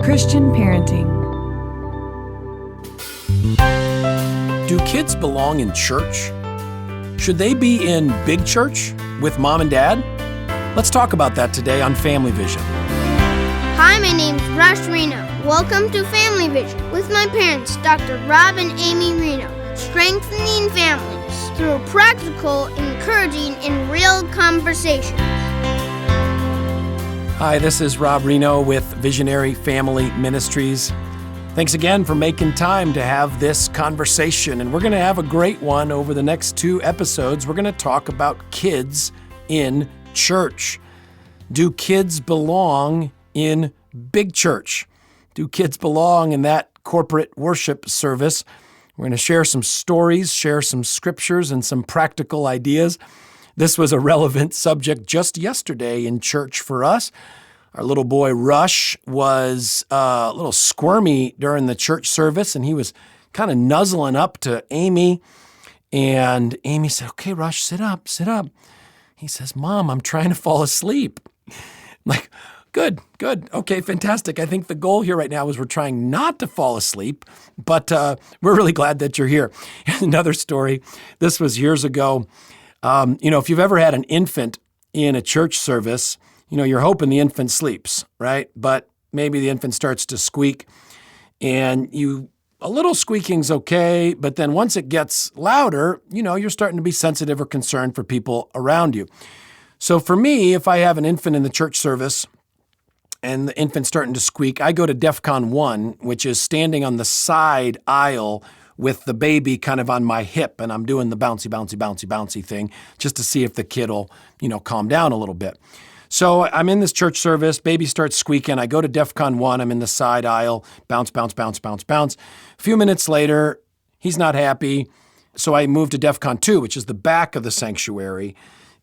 Christian parenting. Do kids belong in church? Should they be in big church with mom and dad? Let's talk about that today on Family Vision. Hi, my name's Rienow. Welcome to Family Vision with my parents, Dr. Rob and Amy Rienow, strengthening families through practical, encouraging, and real conversations. Hi, this is Rob Rienow with Visionary Family Ministries. Thanks again for making time to have this conversation, and we're going to have a great one over the next 2 episodes. We're going to talk about kids in church. Do kids belong in big church? Do kids belong in that corporate worship service? We're going to share some stories, share some scriptures, and some practical ideas. This was a relevant subject just yesterday in church for us. Our little boy, Rush, was a little squirmy during the church service, and he was kind of nuzzling up to Amy. And Amy said, "Okay, Rush, sit up, sit up." He says, "Mom, I'm trying to fall asleep." I'm like, good. Okay, fantastic. I think the goal here right now is we're trying not to fall asleep, but we're really glad that you're here. Another story, this was years ago. If you've ever had an infant in a church service, you're hoping the infant sleeps, right? But maybe the infant starts to squeak, and a little squeaking's okay, but then once it gets louder, you're starting to be sensitive or concerned for people around you. So for me, if I have an infant in the church service and the infant's starting to squeak, I go to DEFCON 1, which is standing on the side aisle with the baby kind of on my hip, and I'm doing the bouncy thing just to see if the kid will, calm down a little bit. So I'm in this church service, baby starts squeaking, I go to DEFCON 1, I'm in the side aisle, bounce. A few minutes later, he's not happy, so I move to DEFCON 2, which is the back of the sanctuary,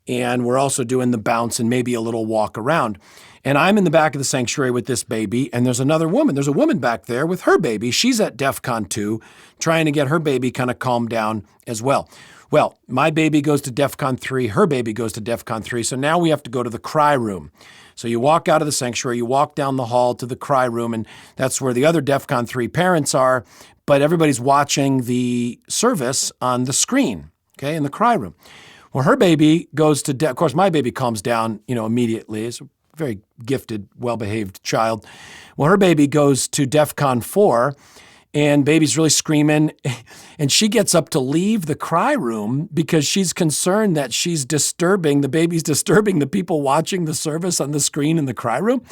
and we're also doing the bounce and maybe a little walk around. And I'm in the back of the sanctuary with this baby, and there's another woman. There's a woman back there with her baby. She's at DEFCON 2, trying to get her baby kind of calmed down as well. Well, my baby goes to DEFCON 3, her baby goes to DEFCON 3, so now we have to go to the cry room. So you walk out of the sanctuary, you walk down the hall to the cry room, and that's where the other DEFCON 3 parents are, but everybody's watching the service on the screen, okay, in the cry room. Well, her baby goes to, of course, my baby calms down, immediately. It's a very gifted, well-behaved child. Well, her baby goes to DEFCON 4, and baby's really screaming, and she gets up to leave the cry room because she's concerned that the baby's disturbing the people watching the service on the screen in the cry room.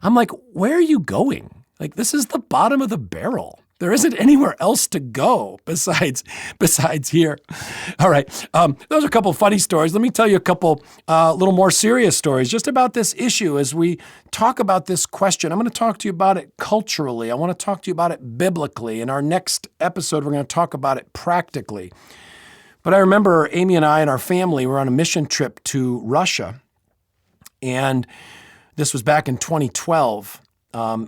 I'm like, where are you going? Like, this is the bottom of the barrel. There isn't anywhere else to go besides here. All right, those are a couple of funny stories. Let me tell you a couple little more serious stories just about this issue as we talk about this question. I'm going to talk to you about it culturally. I want to talk to you about it biblically. In our next episode, we're going to talk about it practically. But I remember Amy and I and our family were on a mission trip to Russia, and this was back in 2012.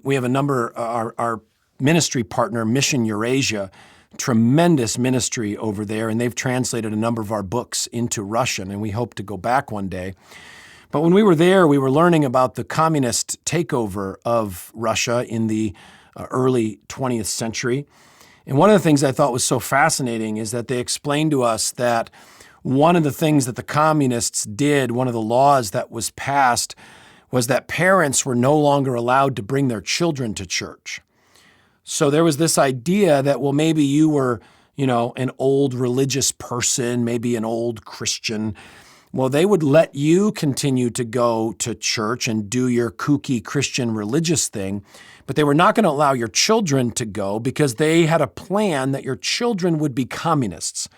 We have a number, our ministry partner, Mission Eurasia, tremendous ministry over there, and they've translated a number of our books into Russian, and we hope to go back one day. But when we were there, we were learning about the communist takeover of Russia in the early 20th century. And one of the things I thought was so fascinating is that they explained to us that one of the things that the communists did, one of the laws that was passed, was that parents were no longer allowed to bring their children to church. So there was this idea that, well, maybe you were, an old religious person, maybe an old Christian. Well, they would let you continue to go to church and do your kooky Christian religious thing, but they were not going to allow your children to go because they had a plan that your children would be communists.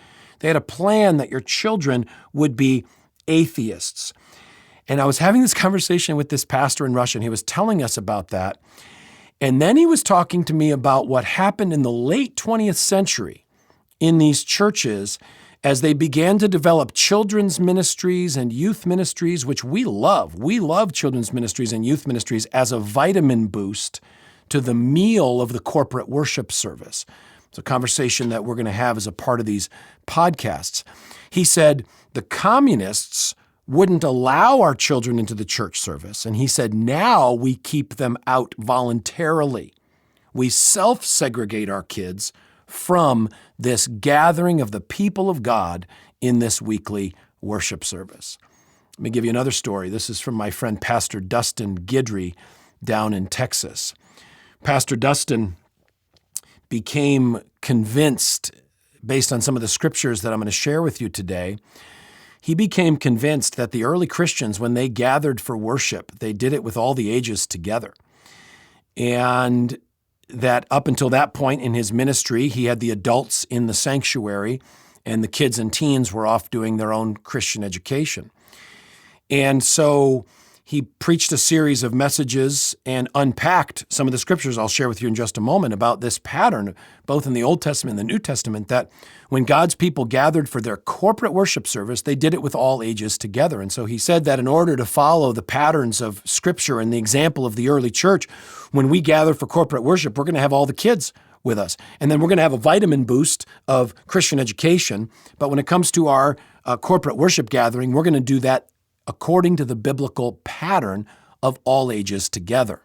They had a plan that your children would be atheists. And I was having this conversation with this pastor in Russia, and he was telling us about that. And then he was talking to me about what happened in the late 20th century in these churches as they began to develop children's ministries and youth ministries, which we love. We love children's ministries and youth ministries as a vitamin boost to the meal of the corporate worship service. It's a conversation that we're going to have as a part of these podcasts. He said the communists wouldn't allow our children into the church service. And he said, now we keep them out voluntarily. We self-segregate our kids from this gathering of the people of God in this weekly worship service. Let me give you another story. This is from my friend Pastor Dustin Guidry down in Texas. Pastor Dustin became convinced, based on some of the scriptures that I'm going to share with you today, he became convinced that the early Christians, when they gathered for worship, they did it with all the ages together. And that up until that point in his ministry, he had the adults in the sanctuary and the kids and teens were off doing their own Christian education. And so he preached a series of messages and unpacked some of the scriptures I'll share with you in just a moment about this pattern, both in the Old Testament and the New Testament, that when God's people gathered for their corporate worship service, they did it with all ages together. And so he said that in order to follow the patterns of Scripture and the example of the early church, when we gather for corporate worship, we're going to have all the kids with us. And then we're going to have a vitamin boost of Christian education. But when it comes to our corporate worship gathering, we're going to do that according to the biblical pattern of all ages together.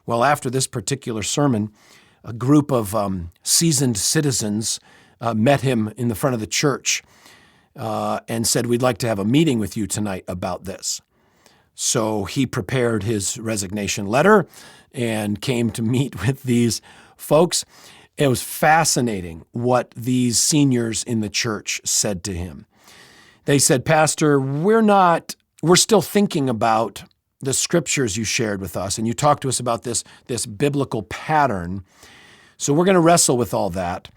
Well, after this particular sermon, a group of seasoned citizens met him in the front of the church and said, we'd like to have a meeting with you tonight about this. So he prepared his resignation letter and came to meet with these folks. It was fascinating what these seniors in the church said to him. They said, Pastor, we're still thinking about the scriptures you shared with us, and you talked to us about this biblical pattern. So we're going to wrestle with all that.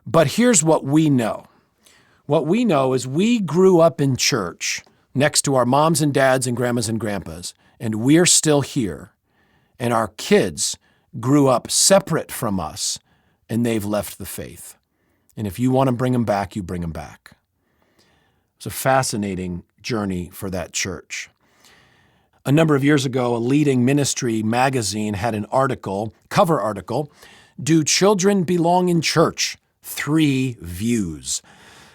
But here's what we know. What we know is we grew up in church next to our moms and dads and grandmas and grandpas, and we're still here. And our kids grew up separate from us, and they've left the faith. And if you want to bring them back, you bring them back. It's a fascinating journey for that church. A number of years ago, a leading ministry magazine had an cover article, Do Children Belong in Church? 3 views.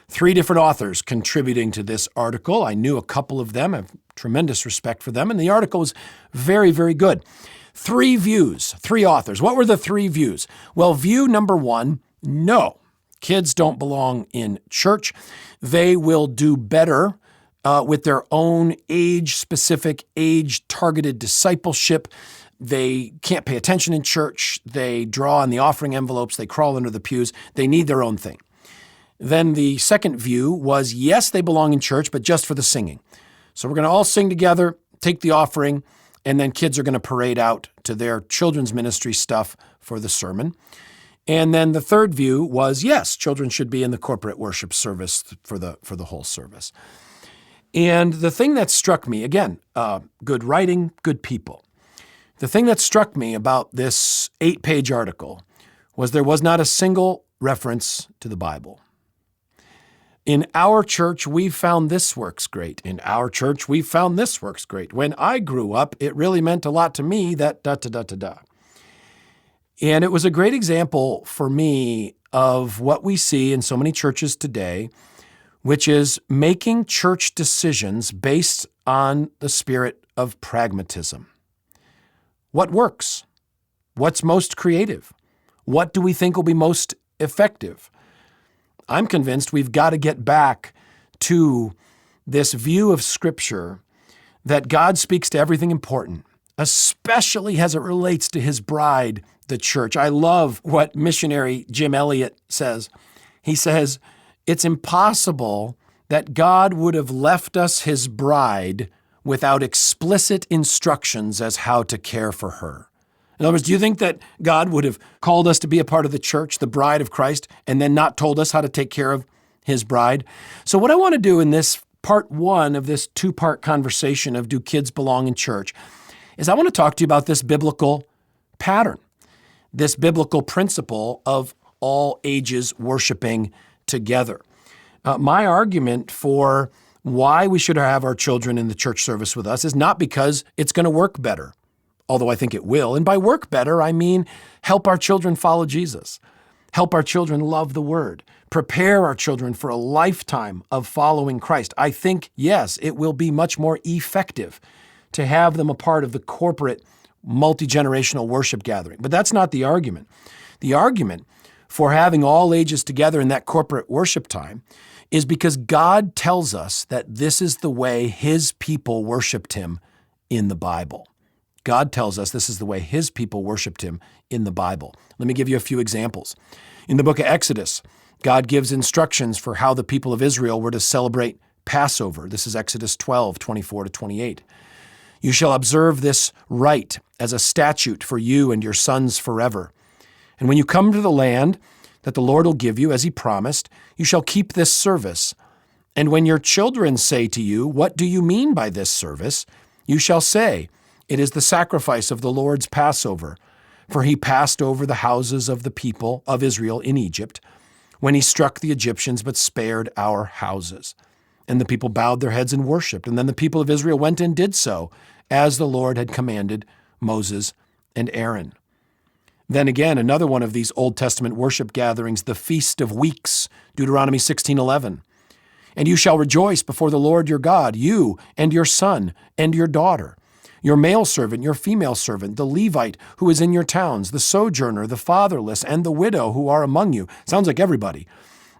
3 different authors contributing to this article. I knew a couple of them. I have tremendous respect for them. And the article was very, very good. 3 views, 3 authors. What were the 3 views? Well, view number 1, no. Kids don't belong in church. They will do better with their own age-specific, age-targeted discipleship. They can't pay attention in church. They draw on the offering envelopes. They crawl under the pews. They need their own thing. Then the second view was, yes, they belong in church, but just for the singing. So we're going to all sing together, take the offering, and then kids are going to parade out to their children's ministry stuff for the sermon. And then the third view was, yes, children should be in the corporate worship service for the whole service. And the thing that struck me, again, good writing, good people. The thing that struck me about this 8-page article was there was not a single reference to the Bible. In our church, we found this works great. In our church, we found this works great. When I grew up, it really meant a lot to me that da-da-da-da-da. And it was a great example for me of what we see in so many churches today, which is making church decisions based on the spirit of pragmatism. What works? What's most creative? What do we think will be most effective? I'm convinced we've got to get back to this view of Scripture that God speaks to everything important, especially as it relates to His bride, the church. I love what missionary Jim Elliot says. He says, it's impossible that God would have left us His bride without explicit instructions as how to care for her. In other words, do you think that God would have called us to be a part of the church, the bride of Christ, and then not told us how to take care of His bride? So what I want to do in this part 1 of this 2-part conversation of do kids belong in church is I want to talk to you about this biblical pattern, this biblical principle of all ages worshiping together. My argument for why we should have our children in the church service with us is not because it's going to work better, although I think it will. And by work better, I mean help our children follow Jesus. help our children love the Word, prepare our children for a lifetime of following Christ. I think, yes, it will be much more effective to have them a part of the corporate multi-generational worship gathering. But that's not the argument. The argument for having all ages together in that corporate worship time is because God tells us that this is the way His people worshiped Him in the Bible. God tells us this is the way His people worshiped Him in the Bible. Let me give you a few examples. In the book of Exodus, God gives instructions for how the people of Israel were to celebrate Passover. This is Exodus 12:24-28. You shall observe this rite as a statute for you and your sons forever. And when you come to the land that the Lord will give you, as He promised, you shall keep this service. And when your children say to you, what do you mean by this service? You shall say, it is the sacrifice of the Lord's Passover. For He passed over the houses of the people of Israel in Egypt, when He struck the Egyptians but spared our houses. And the people bowed their heads and worshiped. And then the people of Israel went and did so, as the Lord had commanded Moses and Aaron. Then again, another one of these Old Testament worship gatherings, the Feast of Weeks, Deuteronomy 16:11. And you shall rejoice before the Lord your God, you and your son and your daughter, your male servant, your female servant, the Levite who is in your towns, the sojourner, the fatherless, and the widow who are among you. Sounds like everybody.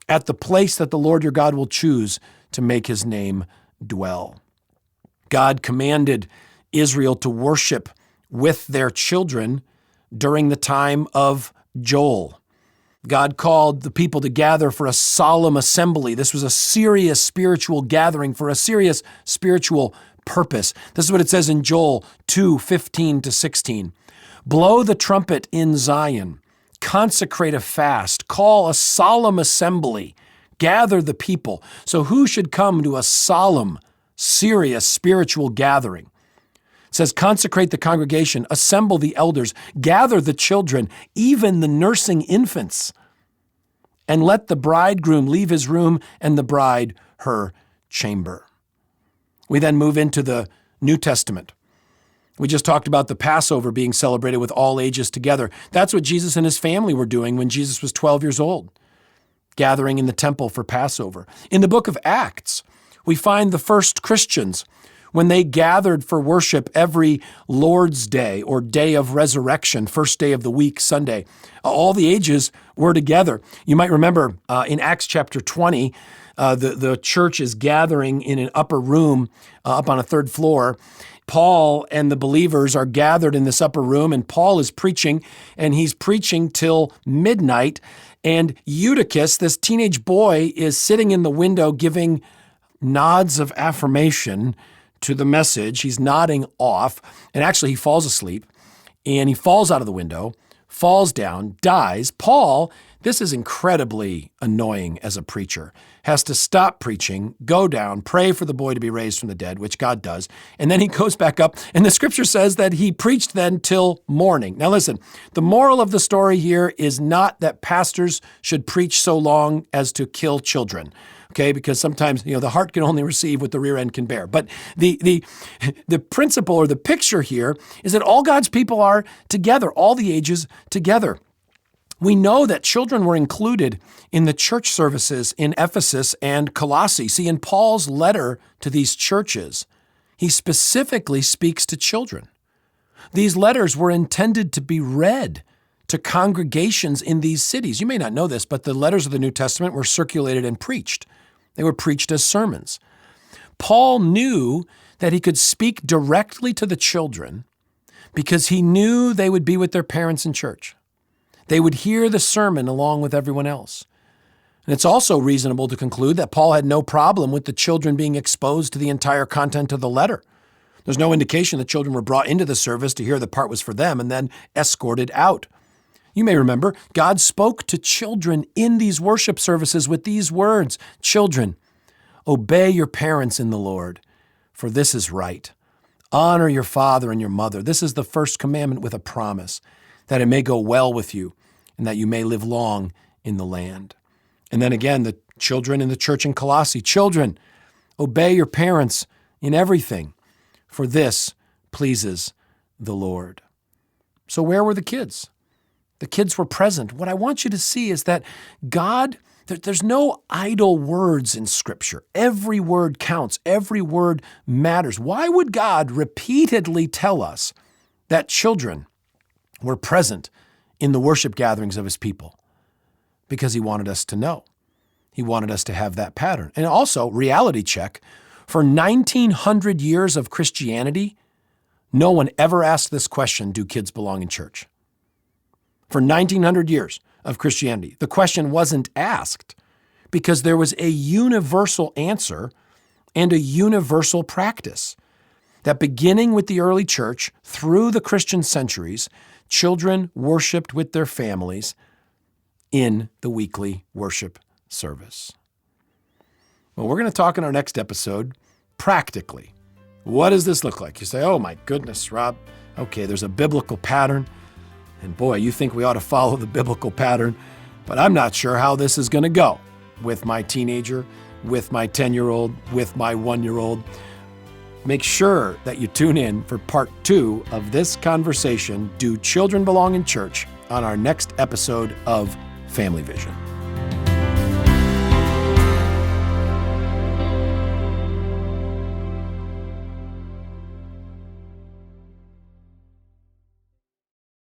At the place that the Lord your God will choose to make His name dwell. God commanded Israel to worship with their children during the time of Joel. God called the people to gather for a solemn assembly. This was a serious spiritual gathering for a serious spiritual purpose. This is what it says in Joel 2:15-16. Blow the trumpet in Zion, consecrate a fast, call a solemn assembly, gather the people. So who should come to a solemn, serious spiritual gathering? It says, consecrate the congregation, assemble the elders, gather the children, even the nursing infants, and let the bridegroom leave his room and the bride her chamber. We then move into the New Testament. We just talked about the Passover being celebrated with all ages together. That's what Jesus and His family were doing when Jesus was 12 years old, gathering in the temple for Passover. In the book of Acts, we find the first Christians when they gathered for worship every Lord's Day or Day of Resurrection, first day of the week, Sunday. All the ages were together. You might remember in Acts chapter 20, the church is gathering in an upper room up on a third floor. Paul and the believers are gathered in this upper room, and Paul is preaching, and he's preaching till midnight. And Eutychus, this teenage boy, is sitting in the window giving nods of affirmation to the message. He's nodding off, and actually he falls asleep, and he falls out of the window, falls down, dies. Paul, this is incredibly annoying as a preacher, has to stop preaching, go down, pray for the boy to be raised from the dead, which God does, and then he goes back up, and the scripture says that he preached then till morning. Now listen, the moral of the story here is not that pastors should preach so long as to kill children. Okay, because sometimes, the heart can only receive what the rear end can bear. But the principle or the picture here is that all God's people are together, all the ages together. We know that children were included in the church services in Ephesus and Colossae. See, in Paul's letter to these churches, he specifically speaks to children. These letters were intended to be read to congregations in these cities. You may not know this, but the letters of the New Testament were circulated and preached. They were preached as sermons. Paul knew that he could speak directly to the children because he knew they would be with their parents in church. They would hear the sermon along with everyone else. And it's also reasonable to conclude that Paul had no problem with the children being exposed to the entire content of the letter. There's no indication that children were brought into the service to hear the part was for them and then escorted out. You may remember, God spoke to children in these worship services with these words, "Children, obey your parents in the Lord, for this is right. Honor your father and your mother. This is the first commandment with a promise, that it may go well with you and that you may live long in the land." And then again, the children in the church in Colossae, "Children, obey your parents in everything, for this pleases the Lord." So where were the kids? The kids were present. What I want you to see is that God, there's no idle words in Scripture. Every word counts. Every word matters. Why would God repeatedly tell us that children were present in the worship gatherings of his people? Because he wanted us to know. He wanted us to have that pattern. And also, reality check, for 1,900 years of Christianity, no one ever asked this question, do kids belong in church? For 1,900 years of Christianity, the question wasn't asked because there was a universal answer and a universal practice that beginning with the early church through the Christian centuries, children worshiped with their families in the weekly worship service. Well, we're going to talk in our next episode practically. What does this look like? You say, oh my goodness, Rob. Okay, there's a biblical pattern. And boy, you think we ought to follow the biblical pattern, but I'm not sure how this is going to go with my teenager, with my 10-year-old, with my 1-year-old. Make sure that you tune in for part 2 of this conversation, Do Children Belong in Church, on our next episode of Family Vision.